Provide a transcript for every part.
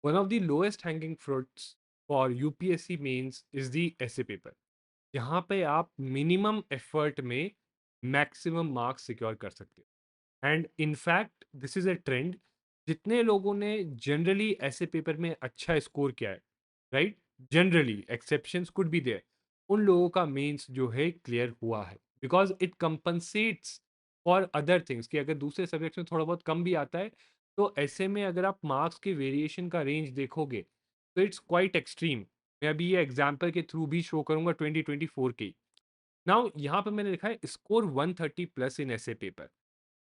One of the lowest hanging fruits for UPSC mains is the essay paper, यहाँ पे आप minimum effort में maximum marks secure कर सकते हो। And in fact this is a trend, जितने लोगों ने जनरली ऐसे पेपर में अच्छा स्कोर किया है, right, generally exceptions could be there, उन लोगों का मेंस जो है क्लियर हुआ है, because it compensates for other things. कि अगर दूसरे सब्जेक्ट में थोड़ा बहुत कम भी आता है, तो ऐसे में अगर आप मार्क्स के वेरिएशन का रेंज देखोगे तो इट्स क्वाइट एक्सट्रीम। मैं अभी ये एग्जाम्पल के थ्रू भी शो करूंगा 2024 की। नाउ यहाँ पे मैंने लिखा है स्कोर 130 प्लस इन ऐसे पेपर,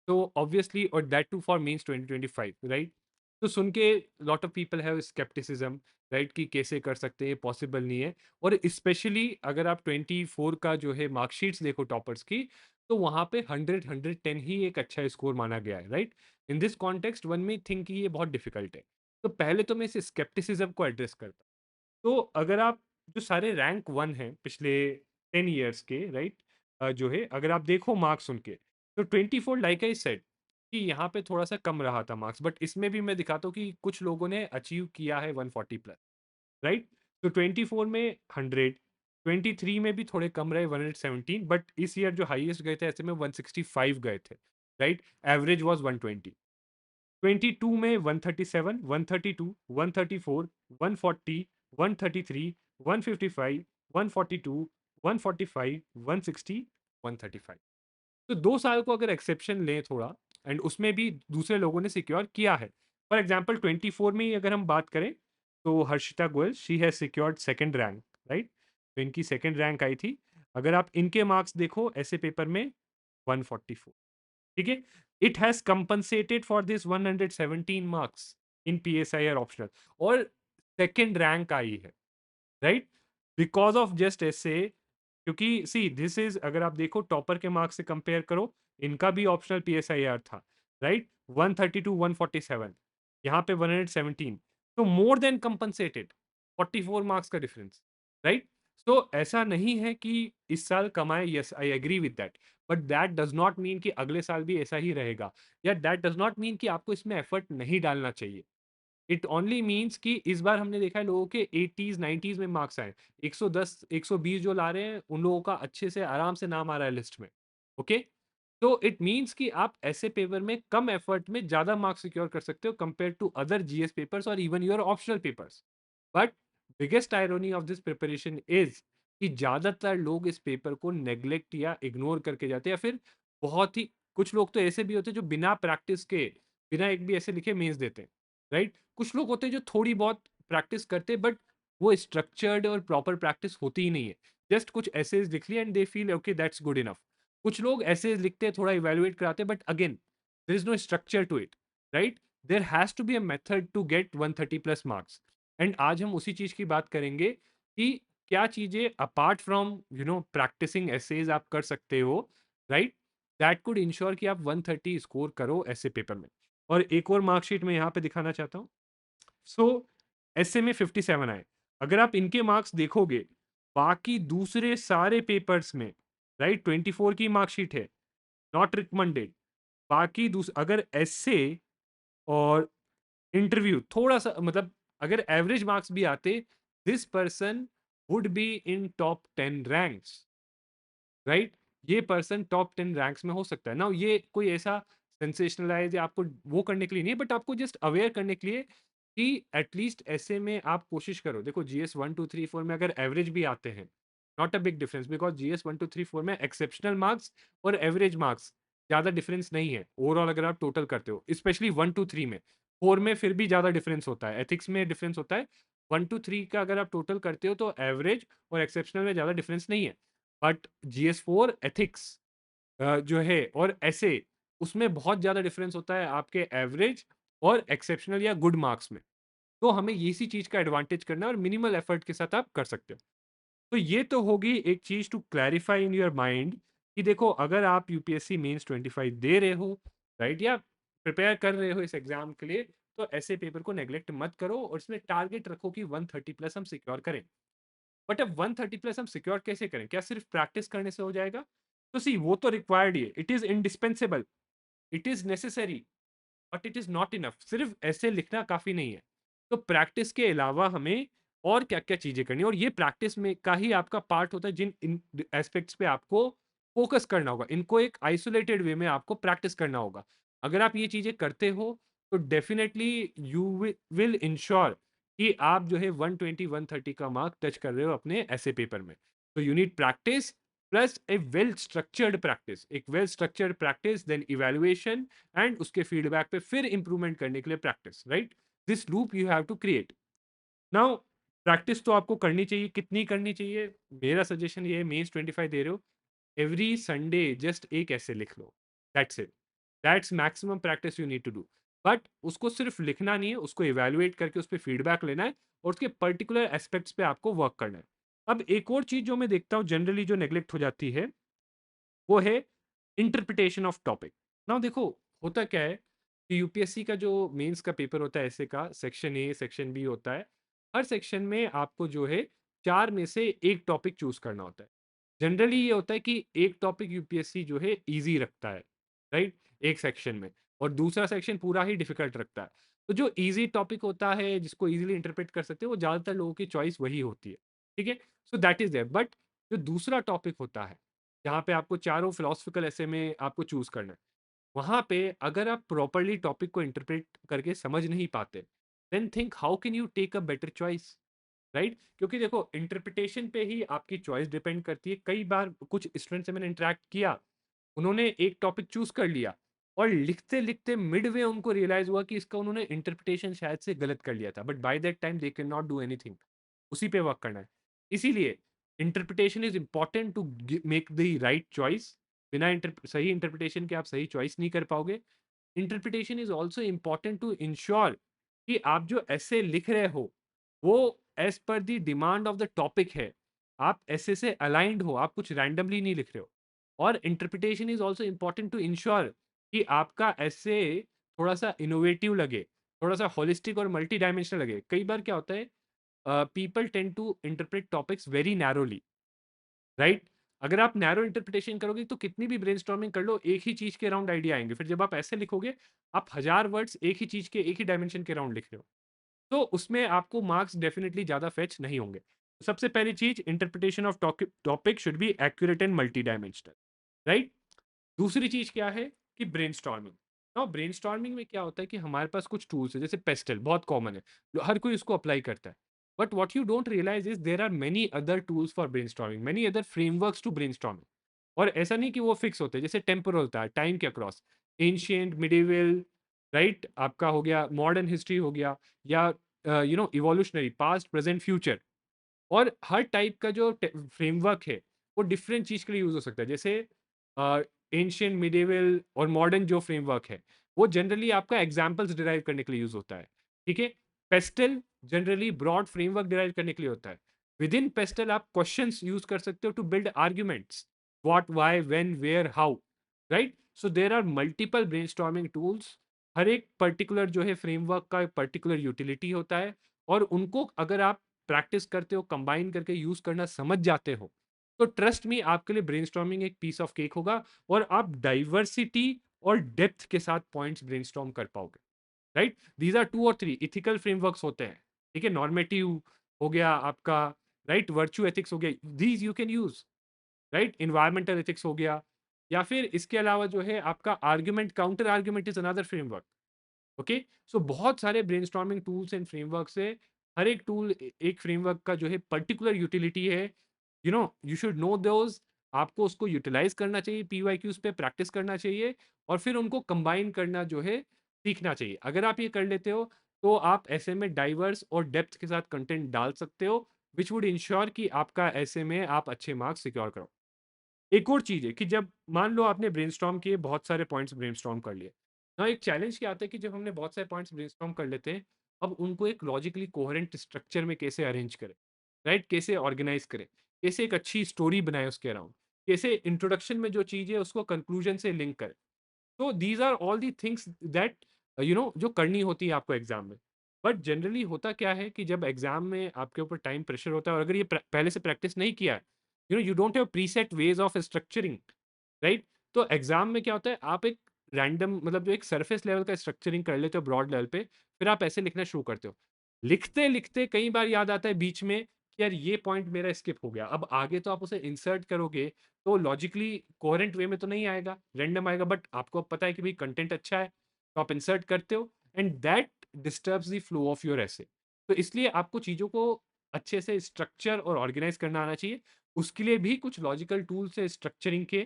तो ऑब्वियसली, और that too for mains 2025, right. तो सुन के lot of people have scepticism, right, कि कैसे कर सकते हैं, पॉसिबल नहीं है। और स्पेशली अगर आप 24 का जो है मार्कशीट्स देखो टॉपर्स की, तो वहाँ पे 100 110 ही एक अच्छा स्कोर माना गया है, right. In this context one में थिंक ये बहुत डिफिकल्ट है। तो पहले तो मैं इस स्केप्टिसिज्म को एड्रेस करता हूँ। तो अगर आप जो सारे रैंक वन हैं पिछले 10 ईयर्स के, राइट, जो है अगर आप देखो मार्क्स उनके, तो 24 लाइक आई सेड कि यहाँ पे थोड़ा सा कम रहा था मार्क्स, बट इसमें भी मैं दिखाता हूँ कि कुछ लोगों ने अचीव किया है 140 प्लस, राइट। तो 24 में 100, 23 में भी थोड़े कम रहे 117, बट इस ईयर जो हाईएस्ट गए थे ऐसे में 165 गए थे, राइट। Average was 120। 22 में 137, 132, 134, 140, 133, 155, 142, 145, 160, 135। तो 2 साल को अगर एक्सेप्शन लें थोड़ा, एंड उसमें भी दूसरे लोगों ने सिक्योर किया है। फॉर एग्जाम्पल 24 में ही अगर हम बात करें, तो Harshita Goyal, she has secured second rank, right. तो इनकी सेकंड रैंक आई थी। अगर आप इनके मार्क्स देखो ऐसे पेपर में 144, ठीक है। It has compensated for this 117 marks in PSIR optional, और सेकंड रैंक आई है, राइट, बिकॉज ऑफ जस्ट ऐसे। क्योंकि सी दिस इज, अगर आप देखो टॉपर के मार्क्स से कंपेयर करो, इनका भी ऑप्शनल PSIR था, राइट, 132 147, यहाँ पे 117, तो मोर देन कंपनसेटेड, 44 मार्क्स का डिफरेंस, राइट। तो ऐसा नहीं है कि इस साल कमाए, yes I agree with that, but that does not mean कि अगले साल भी ऐसा ही रहेगा, या दैट डज नॉट मीन कि आपको इसमें एफर्ट नहीं डालना चाहिए। इट ओनली मीन्स कि इस बार हमने देखा है लोगों के 80s 90s में मार्क्स आए, 110 120 जो ला रहे हैं उन लोगों का अच्छे से आराम से नाम आ रहा है लिस्ट में, ओके। तो इट मीन्स कि आप ऐसे पेपर में कम एफर्ट में ज्यादा मार्क्स सिक्योर कर सकते हो compare to other GS papers और even your optional papers. But biggest irony of this preparation is कि ज्यादातर लोग इस पेपर को नेग्लेक्ट या इग्नोर करके जाते हैं, या फिर बहुत ही कुछ लोग तो ऐसे भी होते हैं जो बिना प्रैक्टिस के, बिना एक भी ऐसे लिखे मेंस देते हैं, राइट। कुछ लोग होते हैं जो थोड़ी बहुत प्रैक्टिस करते हैं, बट वो स्ट्रक्चर्ड और प्रॉपर प्रैक्टिस होती ही नहीं है। जस्ट कुछ ऐसेज लिख लिया and they feel okay that's good enough. कुछ लोग ऐसेज लिखते हैं, थोड़ा इवेलुएट कराते हैं, but again there is no structure to it, right. There has to be a method to get 130 plus marks. And आज हम उसी चीज की बात करेंगे कि क्या चीजें अपार्ट फ्रॉम प्रैक्टिसिंग एसेज आप कर सकते हो, राइट, दैट कुड इंश्योर कि आप 130 स्कोर करो ऐसे पेपर में। और एक और मार्कशीट में यहाँ पे दिखाना चाहता हूँ। सो ऐसे में 57 आए। अगर आप इनके मार्क्स देखोगे बाकी दूसरे सारे पेपर्स में, राइट, 24 की मार्कशीट है, नॉट रिकमेंडेड। बाकी अगर ऐसे और इंटरव्यू थोड़ा सा, मतलब अगर एवरेज मार्क्स भी आते, this person would be in top 10 ranks, right. ये पर्सन टॉप 10 रैंक्स में हो सकता है ना। ये कोई ऐसा सेंसेशनलाइज या आपको वो करने के लिए नहीं है, बट आपको जस्ट अवेयर करने के लिए कि एटलीस्ट ऐसे में आप कोशिश करो। देखो GS 1 2 3 4 में अगर एवरेज भी आते हैं, not a big difference, because GS 1 2 3 4 में एक्सेप्शनल मार्क्स और एवरेज मार्क्स ज़्यादा डिफरेंस नहीं है ओवरऑल, अगर आप टोटल करते हो, स्पेशली 1 2 3 में। 4 में फिर भी ज़्यादा डिफरेंस होता है, एथिक्स में डिफरेंस होता है। 1 2 3 का अगर आप टोटल करते हो तो एवरेज और एक्सेप्शनल में ज़्यादा डिफरेंस नहीं है। बट GS 4 एथिक्स जो है और ऐसे, उसमें बहुत ज़्यादा डिफरेंस होता है आपके एवरेज और एक्सेप्शनल या गुड मार्क्स में। तो हमें इसी चीज़ का एडवांटेज करना है और मिनिमल एफर्ट के साथ आप कर सकते हो। तो ये तो होगी एक चीज़ to clarify in your mind कि देखो अगर आप UPSC मेंस 25 दे रहे हो, राइट, या प्रिपेयर कर रहे हो इस एग्जाम के लिए, तो ऐसे पेपर को नेग्लेक्ट मत करो और इसमें टारगेट रखो कि 130 प्लस हम सिक्योर करें। बट अब 130 प्लस हम सिक्योर कैसे करें? क्या सिर्फ प्रैक्टिस करने से हो जाएगा? तो सी वो तो रिक्वायर्ड ही है, it is indispensable, it is necessary, but it is not enough. सिर्फ ऐसे लिखना काफी नहीं है। तो प्रैक्टिस के अलावा हमें और क्या-क्या चीज़ें करनी है और ये प्रैक्टिस में का ही आपका पार्ट होता है जिन इन एस्पेक्ट्स पे आपको फ़ोकस करना होगा। इनको एक आइसोलेटेड वे में आपको प्रैक्टिस करना होगा। अगर आप ये चीज़ें करते हो, तो डेफ़िनेटली यू विल इंश्योर कि आप जो है 120-130 का मार्क टच कर रहे हो अपने ऐसे पेपर में। तो you need practice plus a well structured practice. एक well structured practice, then evaluation and उसके फीडबैक पे फिर इम्प्रूवमेंट करने के लिए practice, right? This loop you have to create. Now practice तो आपको करनी चाहिए, कितनी करनी चाहिए? मेरा सजेशन ये है, मेंस 25 दे रहे हो, एवरी संडे जस्ट एक ऐसे लिख लो, that's it. That's maximum practice you need to do. But उसको सिर्फ लिखना नहीं है, उसको इवैल्यूएट करके उस पे फीडबैक लेना है और उसके पर्टिकुलर एस्पेक्ट्स पे आपको वर्क करना है। अब एक और चीज़ जो मैं देखता हूँ जनरली जो नेग्लेक्ट हो जाती है, वो है इंटरप्रिटेशन ऑफ टॉपिक। नाउ देखो, होता क्या है कि यूपीएससी का जो मेंस का पेपर होता है ऐसे का, सेक्शन ए सेक्शन बी होता है। हर सेक्शन में आपको जो है चार में से एक टॉपिक चूज करना होता है। जनरली ये होता है कि एक टॉपिक यूपीएससी जो है इजी रखता है, राइट, एक सेक्शन में, और दूसरा सेक्शन पूरा ही डिफिकल्ट रखता है। तो जो इजी टॉपिक होता है जिसको इजीली इंटरप्रेट कर सकते हो, वो ज़्यादातर लोगों की चॉइस वही होती है। ठीक है, so that is there. But जो दूसरा टॉपिक होता है जहाँ पे आपको चारों फिलोसफिकल ऐसे में आपको चूज करना है, वहाँ पे अगर आप प्रॉपर्ली टॉपिक को इंटरप्रेट करके समझ नहीं पाते, then think how can you take a better choice, right? क्योंकि देखो, इंटरप्रिटेशन पे ही आपकी चॉइस डिपेंड करती है। कई बार कुछ स्टूडेंट से मैंने इंटरेक्ट किया, उन्होंने एक टॉपिक चूज कर लिया और लिखते लिखते मिड वे उनको रियलाइज हुआ कि इसका उन्होंने इंटरप्रिटेशन शायद से गलत कर लिया था, but by that time they can not do anything. उसी पे वर्क करना है। इसीलिए interpretation is important to make the right choice. बिना सही इंटरप्रिटेशन के आप सही चॉइस नहीं कर पाओगे। Interpretation is also important to ensure कि आप जो ऐसे लिख रहे हो, वो as per the demand of the topic है। आप ऐसे से अलाइंड हो, आप कुछ रैंडमली नहीं लिख रहे हो। और interpretation is also important to ensure कि आपका ऐसे थोड़ा सा इनोवेटिव लगे, थोड़ा सा होलिस्टिक और मल्टी डायमेंशनल लगे। कई बार क्या होता है, people tend to interpret topics very narrowly, right? अगर आप नैरो इंटरप्रिटेशन करोगे तो कितनी भी ब्रेनस्टॉर्मिंग कर लो, एक ही चीज के अराउंड आइडिया आएंगे। फिर जब आप ऐसे लिखोगे, आप हजार वर्ड्स एक ही चीज के, एक ही डायमेंशन के अराउंड लिख रहे हो, तो उसमें आपको मार्क्स डेफिनेटली ज्यादा फेच नहीं होंगे। सबसे पहली चीज, interpretation of topic should be accurate and multi dimensional, right? दूसरी चीज क्या है कि ब्रेनस्टॉर्मिंग। नाउ ब्रेनस्टॉर्मिंग में क्या होता है कि हमारे पास कुछ टूल्स है, जैसे पेस्टल बहुत कॉमन है, हर कोई उसको अप्लाई करता है। But what you don't realise is there are many other tools for brainstorming, many other frameworks to brainstorming. और ऐसा नहीं कि वो फिक्स होते हैं, जैसे टेम्पोरल होता है, टाइम के अक्रॉस, एंशियंट, मिडिवल, राइट, आपका हो गया मॉडर्न हिस्ट्री हो गया, या इवोल्यूशनरी, पास्ट प्रेजेंट फ्यूचर। और हर टाइप का जो फ्रेमवर्क है, वो डिफरेंट चीज के लिए यूज हो सकता है। जैसे एंशियंट, मिडिवल और मॉडर्न जो फ्रेमवर्क है, वो जनरली आपका एग्जाम्पल्स डिराइव करने के लिए यूज होता है। ठीक है, PESTLE generally broad framework derive करने के लिए होता है। विद इन पेस्टल आप क्वेश्चंस यूज कर सकते हो to build arguments, what, why, when, where, how, right? So there are multiple brainstorming tools. हर एक पर्टिकुलर जो है फ्रेमवर्क का पर्टिकुलर यूटिलिटी होता है, और उनको अगर आप प्रैक्टिस करते हो, कंबाइन करके यूज करना समझ जाते हो, तो ट्रस्ट मी, आपके लिए ब्रेनस्टॉर्मिंग एक पीस ऑफ केक होगा, और आप डाइवर्सिटी और डेप्थ के साथ पॉइंट्स ब्रेनस्टॉर्म कर पाओगे, राइट? दीज आर टू और थ्री इथिकल फ्रेमवर्क्स होते हैं। ठीक है, नॉर्मेटिव हो गया आपका, राइट, वर्च्यू एथिक्स हो गया, these you can use, right, environmental ethics हो गया। या फिर इसके अलावा जो है आपका argument, counter argument is another framework. Okay, so बहुत सारे ब्रेनस्टॉर्मिंग टूल्स एंड फ्रेमवर्क्स है। हर एक टूल एक फ्रेमवर्क का जो है पर्टिकुलर यूटिलिटी है। You should know those. आपको उसको यूटिलाइज करना चाहिए, पीवाईक्यूज पे प्रैक्टिस करना चाहिए, और फिर उनको कंबाइन करना जो है सीखना चाहिए। अगर आप ये कर लेते हो, तो आप ऐसे में डाइवर्स और डेप्थ के साथ कंटेंट डाल सकते हो, विच वुड इंश्योर कि आपका ऐसे में आप अच्छे मार्क्स सिक्योर करो। एक और चीज़ है कि जब मान लो आपने ब्रेनस्टॉर्म किए, बहुत सारे पॉइंट्स ब्रेनस्टॉर्म कर लिए, ना एक चैलेंज क्या आता है कि जब हमने बहुत सारे पॉइंट्स ब्रेनस्टॉर्म कर लेते हैं, अब उनको एक लॉजिकली कोहेरेंट स्ट्रक्चर में कैसे अरेंज करें, राइट, कैसे ऑर्गेनाइज करें, कैसे एक अच्छी स्टोरी बनाए उसके अराउंड, कैसे इंट्रोडक्शन में जो चीज़ है उसको कंक्लूजन से लिंक करें। तो these are all the things that जो करनी होती है आपको एग्जाम में। बट जनरली होता क्या है कि जब एग्जाम में आपके ऊपर टाइम प्रेशर होता है, और अगर ये पहले से प्रैक्टिस नहीं किया है, you don't have preset ways of structuring, right? तो एग्जाम में क्या होता है, आप एक रैंडम, मतलब जो एक सरफेस लेवल का स्ट्रक्चरिंग कर लेते हो ब्रॉड लेवल पे, फिर आप ऐसे लिखना शुरू करते हो। लिखते-लिखते कई बार याद आता है बीच में कि यार ये पॉइंट मेरा स्किप हो गया। अब आगे तो आप उसे इंसर्ट करोगे तो लॉजिकली कोहेरेंट वे में तो नहीं आएगा, रैंडम आएगा, बट आपको अब पता है कि भई कंटेंट अच्छा है, तो आप इंसर्ट करते हो and that disturbs the flow of your एसे। तो इसलिए आपको चीज़ों को अच्छे से स्ट्रक्चर और ऑर्गेनाइज़ करना आना चाहिए। उसके लिए भी कुछ लॉजिकल टूल्स है स्ट्रक्चरिंग के,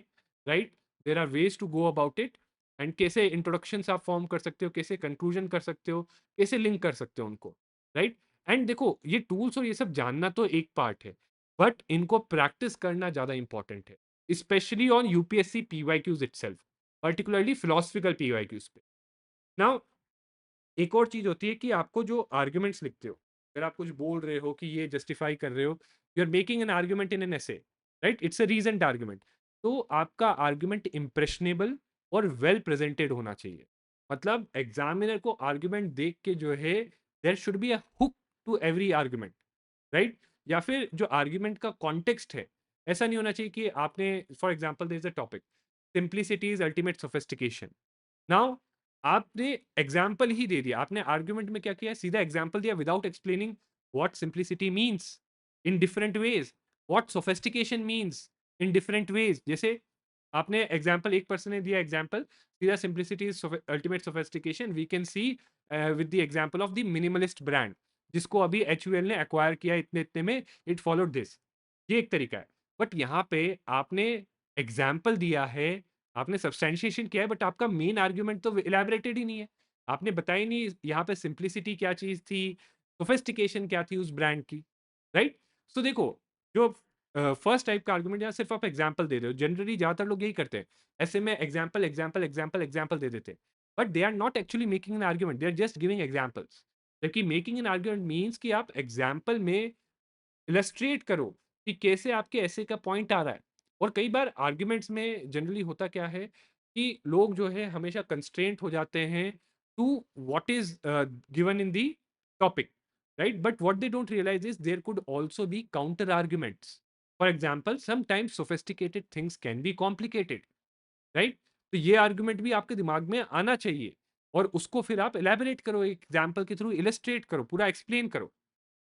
right? There are ways to go about it and कैसे इंट्रोडक्शंस आप फॉर्म कर सकते हो, कैसे कंक्लूजन कर सकते हो, कैसे लिंक कर सकते हो उनको। राइट? एंड देखो ये टूल्स और ये सब जानना तो एक पार्ट है, बट इनको प्रैक्टिस करना ज़्यादा इंपॉर्टेंट है, specially on UPSC PYQs itself, particularly philosophical PYQs पे। नाउ एक और चीज होती है कि आपको जो आर्ग्यूमेंट्स लिखते हो, अगर आप कुछ बोल रहे हो कि ये जस्टिफाई कर रहे हो, you are making an argument in an essay, right? It's a reasoned argument. तो आपका आर्ग्यूमेंट इंप्रेशनेबल और वेल प्रेजेंटेड होना चाहिए। मतलब एग्जामिनर को आर्ग्यूमेंट देख के जो है, there should be a hook to every argument, right? या फिर जो आर्ग्यूमेंट का कॉन्टेक्स्ट है, ऐसा नहीं होना चाहिए कि आपने, for example there is a topic, simplicity is ultimate sophistication. Now आपने एग्जाम्पल ही दे दिया, आपने आर्ग्यूमेंट में क्या किया, सीधा एग्जाम्पल दिया without explaining what simplicity means in different ways, what sophistication means in different ways. जैसे आपने एग्जाम्पल, एक पर्सन ने दिया एग्जाम्पल, सीधा simplicity is ultimate sophistication, we can see with the example of the minimalist brand, जिसको अभी HUL ने acquire किया इतने इतने में, इट फॉलोड दिस। ये एक तरीका है। बट यहाँ पे आपने एग्जाम्पल दिया है, आपने सब्सटैंशिएशन किया है, बट आपका मेन आर्ग्यूमेंट तो इलैबोरेटेड ही नहीं है। आपने बताया ही नहीं यहाँ पे सिंप्लिसिटी क्या चीज़ थी, सोफिस्टिकेशन क्या थी उस ब्रांड की, राइट? सो देखो, जो फर्स्ट टाइप का आर्गुमेंट यहाँ सिर्फ आप एग्जाम्पल दे रहे हो, जनरली ज़्यादातर लोग यही करते हैं, ऐसे में एग्जाम्पल एग्जाम्पल एग्जाम्पल एग्जाम्पल दे देते हैं, but they are not actually making an argument, they are just giving examples. जबकि मेकिंग एन आर्ग्यूमेंट मीन्स कि आप एग्जाम्पल में इलस्ट्रेट करो कि कैसे आपके ऐसे का पॉइंट आ रहा है। और कई बार आर्ग्यूमेंट्स में जनरली होता क्या है कि लोग जो है हमेशा कंस्ट्रेंट हो जाते हैं to what is given in the topic, right? But what they don't realise is there could also be counter arguments. For example sometimes sophisticated things can be complicated, right? तो ये आर्ग्यूमेंट भी आपके दिमाग में आना चाहिए और उसको फिर आप एलैबोरेट करो, एग्जाम्पल के थ्रू इलस्ट्रेट करो, पूरा एक्सप्लेन करो।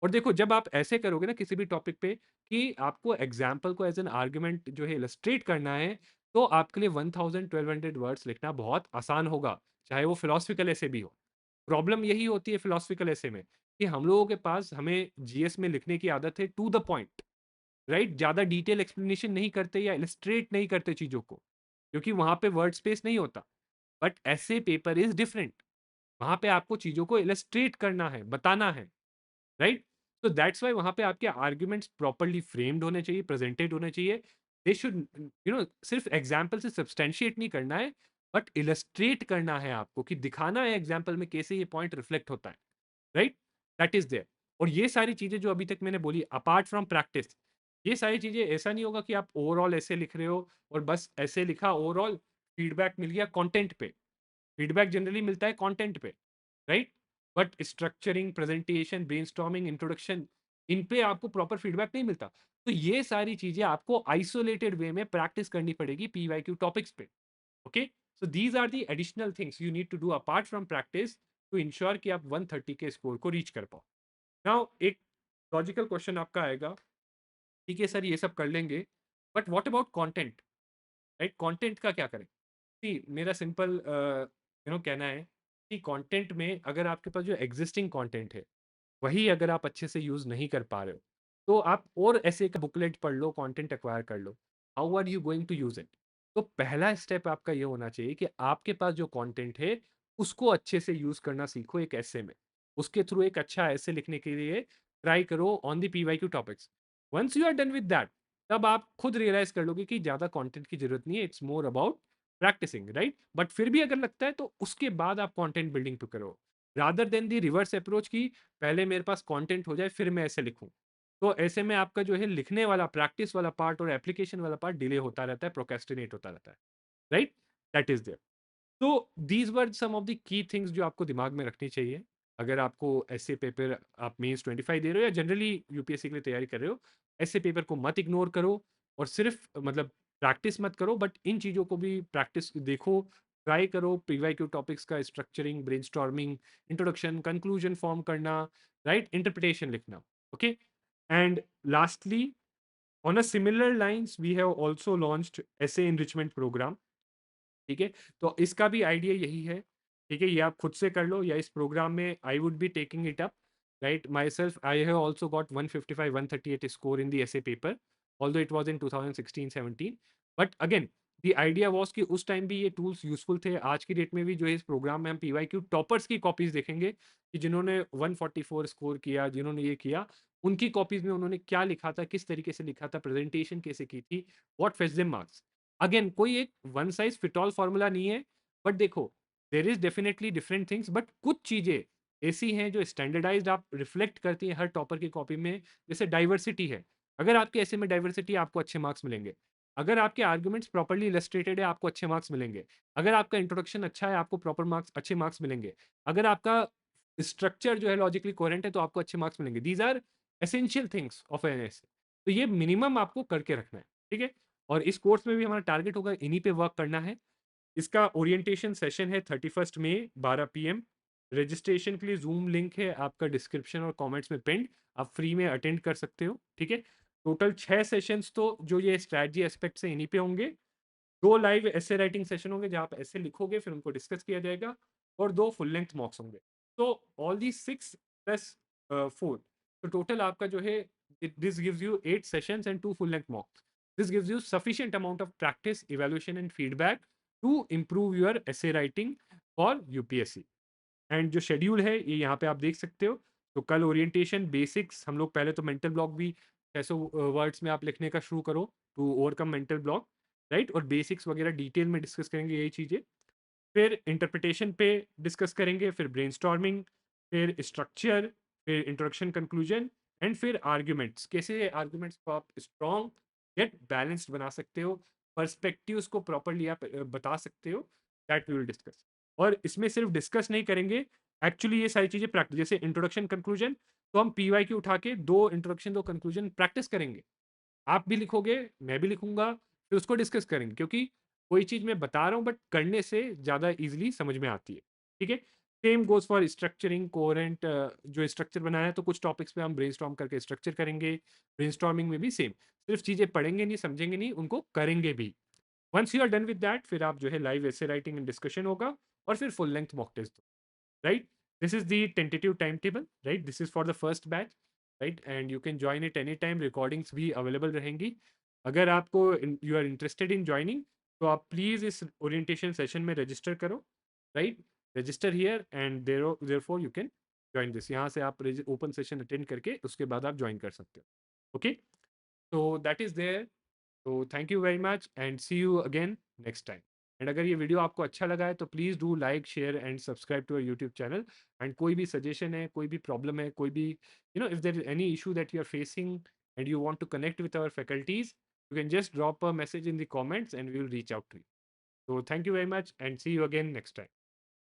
और देखो जब आप ऐसे करोगे ना किसी भी टॉपिक पे कि आपको एग्जाम्पल को एज एन आर्ग्यूमेंट जो है इलस्ट्रेट करना है, तो आपके लिए 1000 1200 वर्ड्स लिखना बहुत आसान होगा, चाहे वो फिलोसफिकल ऐसे भी हो। प्रॉब्लम यही होती है फिलोसफिकल ऐसे में कि हम लोगों के पास, हमें जीएस में लिखने की आदत है टू द पॉइंट, राइट? ज़्यादा डिटेल एक्सप्लेनेशन नहीं करते या इलस्ट्रेट नहीं करते चीज़ों को, क्योंकि वहाँ पे वर्ड स्पेस नहीं होता। बट ऐसे पेपर इज डिफरेंट, वहाँ पे आपको चीज़ों को इलस्ट्रेट करना है, बताना है, राइट? तो दैट्स व्हाई वहाँ पे आपके आर्ग्यूमेंट्स प्रॉपर्ली फ्रेम्ड होने चाहिए, प्रेजेंटेड होने चाहिए। दे शुड, सिर्फ एग्जाम्पल से सब्सटैंशिएट नहीं करना है, बट इलस्ट्रेट करना है आपको, कि दिखाना है एग्जाम्पल में कैसे ये पॉइंट रिफ्लेक्ट होता है, राइट? That is there. और ये सारी चीजें जो अभी तक मैंने बोली अपार्ट फ्रॉम प्रैक्टिस, ये सारी चीजें, ऐसा नहीं होगा कि आप ओवरऑल ऐसे लिख रहे हो और बस ऐसे लिखा, ओवरऑल फीडबैक मिल गया कंटेंट पे। फीडबैक जनरली मिलता है कंटेंट पे, right? But structuring, presentation, brainstorming, introduction, इन पे आपको प्रॉपर फीडबैक नहीं मिलता। तो ये सारी चीजें आपको आइसोलेटेड वे में प्रैक्टिस करनी पड़ेगी पीवाईक्यू टॉपिक्स पे। Okay, so these are the additional things you need to do apart from practice to ensure कि आप 130 के स्कोर को रीच कर पाओ। नाउ एक लॉजिकल क्वेश्चन आपका आएगा, ठीक है सर ये सब कर लेंगे, but what about content, right? Content का क्या करें? सी मेरा सिंपल कहना है कि कंटेंट में अगर आपके पास जो एग्जिस्टिंग कंटेंट है, वही अगर आप अच्छे से यूज नहीं कर पा रहे हो, तो आप और ऐसे का बुकलेट पढ़ लो, कंटेंट एक्वायर कर लो। How are you going to use it? तो पहला स्टेप आपका ये होना चाहिए कि आपके पास जो कंटेंट है उसको अच्छे से यूज करना सीखो एक ऐसे में। उसके थ्रू एक अच्छा ऐसे लिखने के लिए ट्राई करो on the PYQ topics. Once you are done with that, तब आप खुद रियलाइज कर लोगे कि ज्यादा कंटेंट की जरूरत नहीं है, it's more about practicing, right? But फिर भी अगर लगता है तो उसके बाद आप कंटेंट बिल्डिंग पे करो, रादर देन दी रिवर्स अप्रोच की पहले मेरे पास कंटेंट हो जाए फिर मैं ऐसे लिखूं। तो ऐसे में आपका जो है लिखने वाला, प्रैक्टिस वाला पार्ट और एप्लीकेशन वाला पार्ट डिले होता रहता है, प्रोक्रेस्टिनेट होता रहता है, राइट? That is there. तो these were some of the key things जो आपको दिमाग में रखनी चाहिए अगर आपको ऐसे पेपर, आप मेंस 25 दे रहे हो या जनरली यूपीएससी के लिए तैयारी कर रहे हो। ऐसे पेपर को मत इग्नोर करो और सिर्फ मतलब प्रैक्टिस मत करो, बट इन चीज़ों को भी प्रैक्टिस देखो, ट्राई करो पीवाईक्यू टॉपिक्स का structuring, brainstorming, introduction, conclusion form करना, राइट, इंटरप्रिटेशन लिखना। Okay, and lastly on a similar lines we have also launched essay enrichment programme. ठीक है, तो इसका भी आइडिया यही है। ठीक है, ये आप खुद से कर लो या इस प्रोग्राम में I would be taking it up, right, myself I have also got 155 138 score in the essay paper, although it was in 2016-17, but again the idea was कि उस टाइम भी ये टूल्स यूजफुल थे। आज की date में भी जो है इस प्रोग्राम में हम पीवाईक्यू टॉपर्स की कॉपीज देखेंगे कि जिन्होंने 144 स्कोर किया, जिन्होंने ये किया, उनकी कॉपीज में उन्होंने क्या लिखा था, किस तरीके से लिखा था, प्रेजेंटेशन कैसे की थी, what fetch them marks. Again कोई एक one size fit all formula नहीं है, बट देखो there is definitely different things, but कुछ चीजें ऐसी हैं जो स्टैंडर्डाइज्ड आप रिफ्लेक्ट करती हैं हर टॉपर की कॉपी में। जैसे डाइवर्सिटी है, अगर आपके ऐसे में डाइवर्सिटी आपको अच्छे मार्क्स मिलेंगे। अगर आपके आर्ग्यूमेंट्स प्रॉपर्ली इलस्ट्रेटेड है आपको अच्छे मार्क्स मिलेंगे। अगर आपका इंट्रोडक्शन अच्छा है आपको प्रॉपर मार्क्स, अच्छे मार्क्स मिलेंगे। अगर आपका स्ट्रक्चर जो है लॉजिकली कोहेरेंट है तो आपको अच्छे मार्क्स मिलेंगे। These are essential things of an essay. तो ये मिनिमम आपको करके रखना है। ठीक है, और इस कोर्स में भी हमारा टारगेट होगा इन्हीं पे वर्क करना है। इसका ओरिएंटेशन सेशन है 31 मई 12 PM। रजिस्ट्रेशन के लिए जूम लिंक है आपका डिस्क्रिप्शन और कमेंट्स में पिंड, आप फ्री में अटेंड कर सकते हो। ठीक है, टोटल 6 सेशंस तो जो ये स्ट्रैटेजी एस्पेक्ट से इन्हीं पे होंगे। 2 लाइव ऐसे राइटिंग सेशन होंगे जहाँ आप ऐसे लिखोगे, फिर उनको डिस्कस किया जाएगा, और 2 फुल लेंथ मॉक्स होंगे। तो ऑल दी 6 + 4, तो टोटल आपका जो है this gives you 8 sessions and 2 full length mocks. This gives you sufficient amount of practice, evaluation and feedback to improve your essay writing for UPSC. And जो schedule है ये यहाँ पे आप देख सकते हो। तो कल ओरिएंटेशन बेसिक्स, हम लोग पहले तो मेंटल ब्लॉक भी 600 वर्ड्स में आप लिखने का शुरू करो to overcome mental block, right, और बेसिक्स वगैरह डिटेल में डिस्कस करेंगे यही चीज़ें। फिर इंटरप्रिटेशन पे डिस्कस करेंगे, फिर ब्रेनस्टॉर्मिंग, फिर स्ट्रक्चर, फिर इंट्रोडक्शन, कंक्लूजन, एंड फिर आर्ग्यूमेंट्स, कैसे आर्ग्यूमेंट्स को आप स्ट्रॉन्ग गेट बैलेंस्ड बना सकते हो, पर्सपेक्टिव्स को प्रॉपरली आप बता सकते हो, दैट वी विल डिस्कस। और इसमें सिर्फ डिस्कस नहीं करेंगे, एक्चुअली ये सारी चीज़ें प्रैक्टिस, जैसे इंट्रोडक्शन कंक्लूजन, तो हम पीवाई की उठा के 2 इंट्रोडक्शन 2 कंक्लूजन प्रैक्टिस करेंगे। आप भी लिखोगे, मैं भी लिखूंगा, फिर उसको डिस्कस करेंगे, क्योंकि कोई चीज़ मैं बता रहा हूँ बट करने से ज़्यादा ईजिली समझ में आती है। ठीक है, same goes for structuring coherent. जो स्ट्रक्चर बनाया है तो कुछ टॉपिक्स पे हम ब्रेनस्टॉर्म करके स्ट्रक्चर करेंगे। ब्रेनस्टॉर्मिंग में भी सेम, सिर्फ चीज़ें पढ़ेंगे नहीं, समझेंगे नहीं, उनको करेंगे भी। Once you are done with that, फिर आप जो है लाइव ऐसे राइटिंग एंड डिस्कशन होगा, और फिर full length mock test, right? This is the tentative timetable, right? This is for the first batch, right? And you can join it anytime, recordings भी available रहेंगी। अगर आपको you are interested in joining, तो आप please इस orientation session में register करो, right, register here and therefore you can join this. यहाँ से आप ओपन सेशन अटेंड करके उसके बाद आप ज्वाइन कर सकते हो। ओके, तो दैट इज़ देयर। तो thank you very much and see you again next time. And अगर ये वीडियो आपको अच्छा लगा है तो please do like, share and subscribe to our YouTube channel. And कोई भी सजेशन है, कोई भी प्रॉब्लम है, कोई भी if there is any issue that you are facing and you want to connect with our faculties, you can just drop a message in the comments and we will reach out to you. So thank you very much and see you again next time.